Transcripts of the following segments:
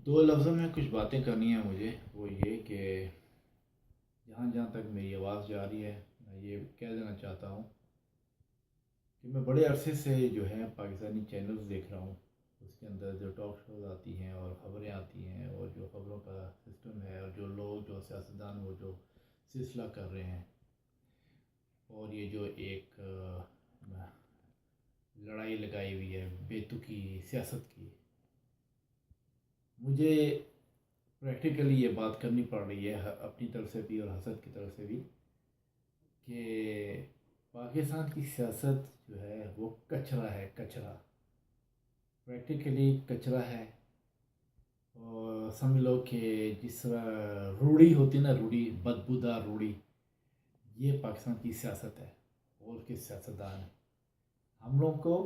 दो लफ्ज़ों में कुछ बातें करनी है मुझे, वो ये कि जहाँ जहाँ तक मेरी आवाज़ जा रही है, मैं ये कह देना चाहता हूँ कि मैं बड़े अरसे से जो है पाकिस्तानी चैनल्स देख रहा हूँ। उसके अंदर जो टॉक शोज़ आती हैं और ख़बरें आती हैं और जो ख़बरों का सिस्टम है और जो लोग जो सियासतदान वो जो सिलसिला कर रहे हैं और ये जो एक लड़ाई लगाई हुई है बेतुकी सियासत की, मुझे प्रैक्टिकली ये बात करनी पड़ रही है अपनी तरफ से भी और हसद की तरफ से भी कि पाकिस्तान की सियासत जो है वो कचरा है, कचरा, प्रैक्टिकली कचरा है। और समझ लो कि जिस तरह रूढ़ी होती है ना, रूढ़ी, बदबूदार रूढ़ी, ये पाकिस्तान की सियासत है और उसके सियासतदान हैं। हम लोग को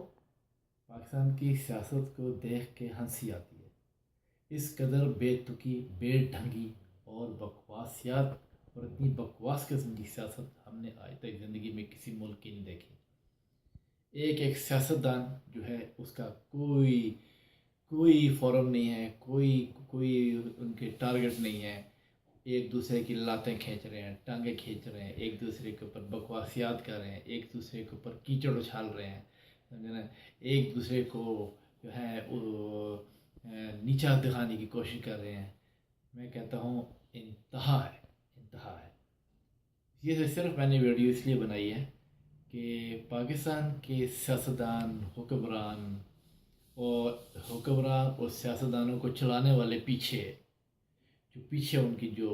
पाकिस्तान की सियासत को देख के हंसी आती है। इस कदर बेतुकी, बेढंगी और बकवासियात और इतनी बकवास किस्म की सियासत हमने आज तक ज़िंदगी में किसी मुल्क की नहीं देखी। एक एक सियासतदान जो है उसका कोई कोई फोरम नहीं है, कोई कोई उनके टारगेट नहीं है। एक दूसरे की लातें खींच रहे हैं, टांगे खींच रहे हैं, एक दूसरे के ऊपर बकवासियात कर रहे हैं, एक दूसरे के ऊपर कीचड़ उछाल रहे हैं, समझे ना। एक दूसरे को जो है वो नीचा दिखाने की कोशिश कर रहे हैं। मैं कहता हूँ इंतहा है, इंतहा है। ये सिर्फ मैंने वीडियो इसलिए बनाई है कि पाकिस्तान के सियासतदान, हुक्मरान और सियासतदानों को चलाने वाले पीछे, जो पीछे उनकी जो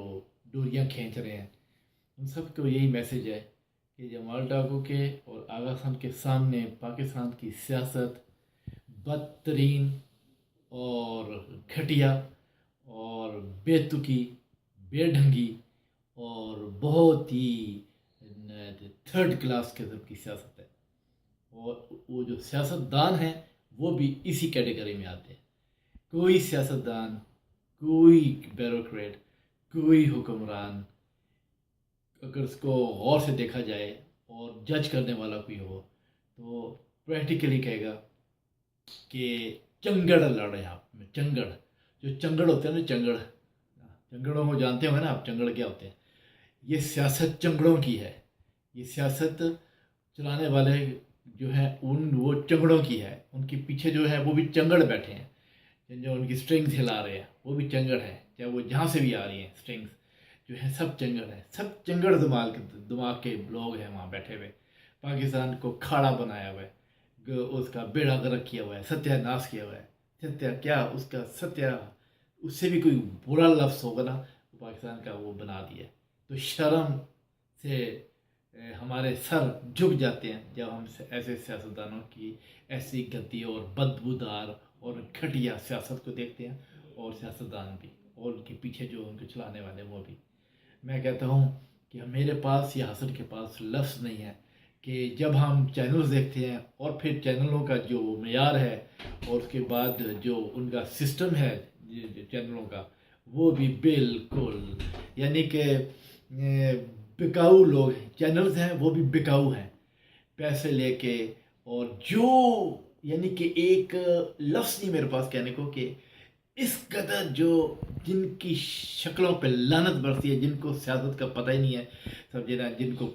डोरियां खींच रहे हैं, उन सब को यही मैसेज है कि जमाल डाकू के और आगा खान के सामने पाकिस्तान की सियासत बदतरीन और घटिया और बेतुकी, बेढंगी और बहुत ही थर्ड क्लास किस्म की सियासत है। और वो जो सियासतदान हैं वो भी इसी कैटेगरी में आते हैं। कोई सियासतदान, कोई ब्यूरोक्रेट, कोई हुक्मरान अगर उसको गौर से देखा जाए और जज करने वाला कोई हो तो प्रैक्टिकली कहेगा कि चंगड़ लड़ रहे हैं आप में, चंगड़। जो चंगड़ होते हैं ना, चंगड़, चंगड़ों को जानते हो ना आप, चंगड़ क्या होते हैं। ये सियासत चंगड़ों की है। ये सियासत चलाने वाले जो हैं उन वो चंगड़ों की है। उनके पीछे जो है वो भी चंगड़ बैठे हैं, जो उनकी स्ट्रिंग्स हिला रहे हैं वो भी चंगड़ है, चाहे वो जहाँ से भी आ रही हैं स्ट्रिंग्स जो है, सब चंगड़ है, सब चंगड़ दिमाग के लोग हैं वहाँ बैठे हुए। पाकिस्तान को खाड़ा बनाया हुआ है, उसका बेड़ा गर्क किया हुआ है, सत्यानाश किया हुआ है। सत्या क्या, उसका सत्या, उससे भी कोई बुरा लफ्ज़ होगा ना, तो पाकिस्तान का वो बना दिया है। तो शर्म से हमारे सर झुक जाते हैं जब हम ऐसे सियासतदानों की ऐसी गंदी और बदबूदार और घटिया सियासत को देखते हैं, और सियासतदान भी और उनके पीछे जो उनको चलाने वाले वो भी। मैं कहता हूँ कि मेरे पास या हसन के पास लफ्ज़ नहीं है कि जब हम चैनल्स देखते हैं और फिर चैनलों का जो मेयार है और उसके बाद जो उनका सिस्टम है चैनलों का, वो भी बिल्कुल, यानी कि बिकाऊ लोग हैं। चैनल्स हैं वो भी बिकाऊ हैं, पैसे लेके। और जो, यानी कि एक लफ्ज़ नहीं मेरे पास कहने को कि इस कदर जो जिनकी शक्लों पे लानत बरती है, जिनको सियासत का पता ही नहीं है, समझे ना, जिनको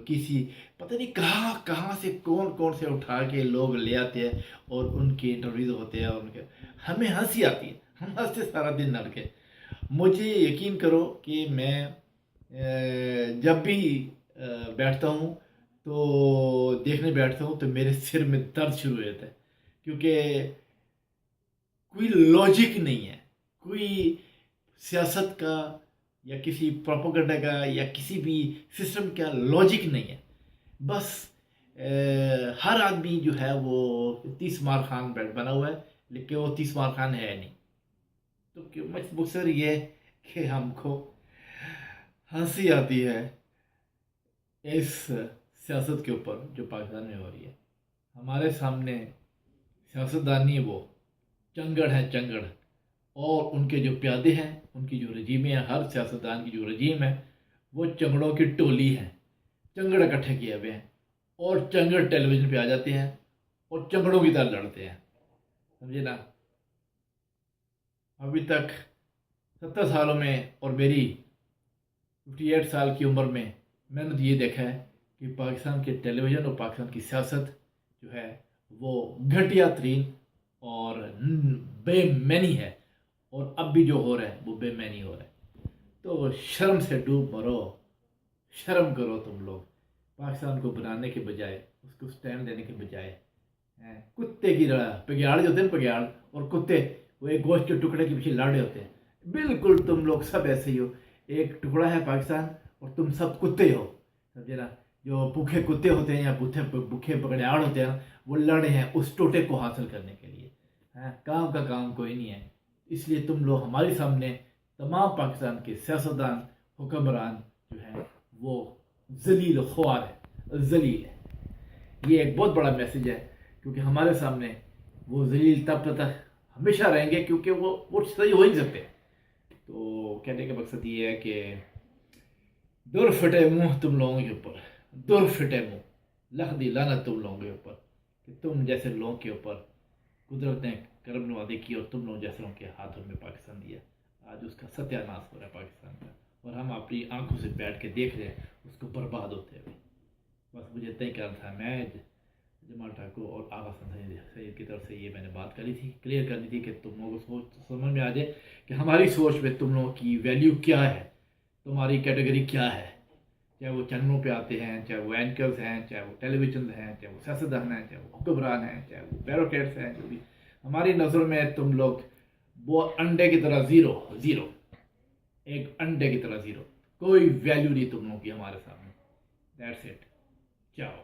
किसी पता नहीं कहाँ कहाँ से कौन कौन से उठा के लोग ले आते हैं और उनके इंटरव्यूज़ होते हैं और उनके, हमें हंसी आती है, हम हंसते सारा दिन नड़ के। मुझे यकीन करो कि मैं जब भी बैठता हूँ तो देखने बैठता हूँ तो मेरे सिर में दर्द शुरू हो जाता है, क्योंकि कोई लॉजिक नहीं है, कोई सियासत का या किसी प्रोपोगंडा का या किसी भी सिस्टम का लॉजिक नहीं है। बस हर आदमी जो है वो 30 मार खान बना हुआ है, लेकिन वो 30 मार खान है नहीं। तो मुख्तसर ये है कि हमको हंसी आती है इस सियासत के ऊपर जो पाकिस्तान में हो रही है। हमारे सामने सियासतदानी वो चंगड़ है, चंगड़। और उनके जो प्यादे हैं, उनकी जो रजीमें हैं, हर सियासतदान की जो रजीम है वो चंगड़ों की टोली है। चंगड़ इकट्ठे किए हुए हैं और चंगड़ टेलीविज़न पे आ जाते हैं और चंगड़ों की तरह लड़ते हैं, समझे ना। ابھی تک 70 سالوں میں اور میری 58 سال کی عمر میں میں نے یہ دیکھا ہے کہ پاکستان کے ٹیلی ویژن اور پاکستان کی سیاست جو ہے وہ گھٹیا ترین اور بے معنی ہے، اور اب بھی جو ہو رہا ہے وہ بے معنی ہو رہا ہے۔ تو شرم سے ڈوب مرو، شرم کرو تم لوگ، پاکستان کو بنانے کے بجائے، اس کو سٹینڈ دینے کے بجائے کتے کی طرح پگیاڑ جو ہوتے ہیں پگیاڑ اور کتے، وہ ایک گوشت کے ٹکڑے کے پیچھے لاڑے ہوتے ہیں، بالکل تم لوگ سب ایسے ہی ہو۔ ایک ٹکڑا ہے پاکستان اور تم سب کتے ہو، سمجھے نا؟ جو بھوکے کتے ہوتے ہیں یا بھوکے پگڑیاڑ ہوتے ہیں، وہ لڑے ہیں اس ٹوٹے کو حاصل کرنے کے لیے۔ کام کا کام کوئی نہیں ہے، اس لیے تم لوگ ہمارے سامنے تمام پاکستان کے سیاستدان، حکمران جو ہیں وہ ذلیل خوار ہے، ذلیل ہے۔ یہ ایک بہت بڑا میسیج ہے، کیونکہ ہمارے سامنے وہ ذلیل تب تک ہمیشہ رہیں گے، کیونکہ وہ صحیح ہو ہی نہیں سکتے۔ تو کہنے کا مقصد یہ ہے کہ دور پھٹے منہ تم لوگوں کے اوپر، دور پھٹے منہ، لکھ دی لعنت تم لوگوں کے اوپر کہ تم جیسے لوگوں کے اوپر قدرت نے کرم نوازی کی اور تم لوگ جیسے لوگوں کے ہاتھوں میں پاکستان دیا۔ آج اس کا ستیہ ناش ہو رہا ہے پاکستان کا، اور ہم اپنی آنکھوں سے بیٹھ کے دیکھ رہے ہیں اس کو برباد ہوتے ہوئے۔ بس مجھے طے کرنا تھا، میں جمال ٹھاکر اور آغا سید کی طرف سے یہ میں نے بات کری تھی، کلیئر کرنی تھی کہ تم لوگوں کو سمجھ میں آ جائے کہ ہماری سوچ میں تم لوگوں کی ویلیو کیا ہے، تمہاری کیٹیگری کیا ہے، چاہے وہ چینلوں پہ آتے ہیں، چاہے وہ اینکرز ہیں، چاہے وہ ٹیلی ویژن ہیں، چاہے وہ سیاستدان ہیں، چاہے وہ حکمران ہیں، چاہے وہ بیوروکریٹس ہیں، جو بھی ہماری نظر میں تم لوگ وہ انڈے کی طرح زیرو، ایک انڈے کی طرح زیرو، کوئی ویلیو نہیں تم لوگوں کی ہمارے سامنے۔ That's it, چاؤ۔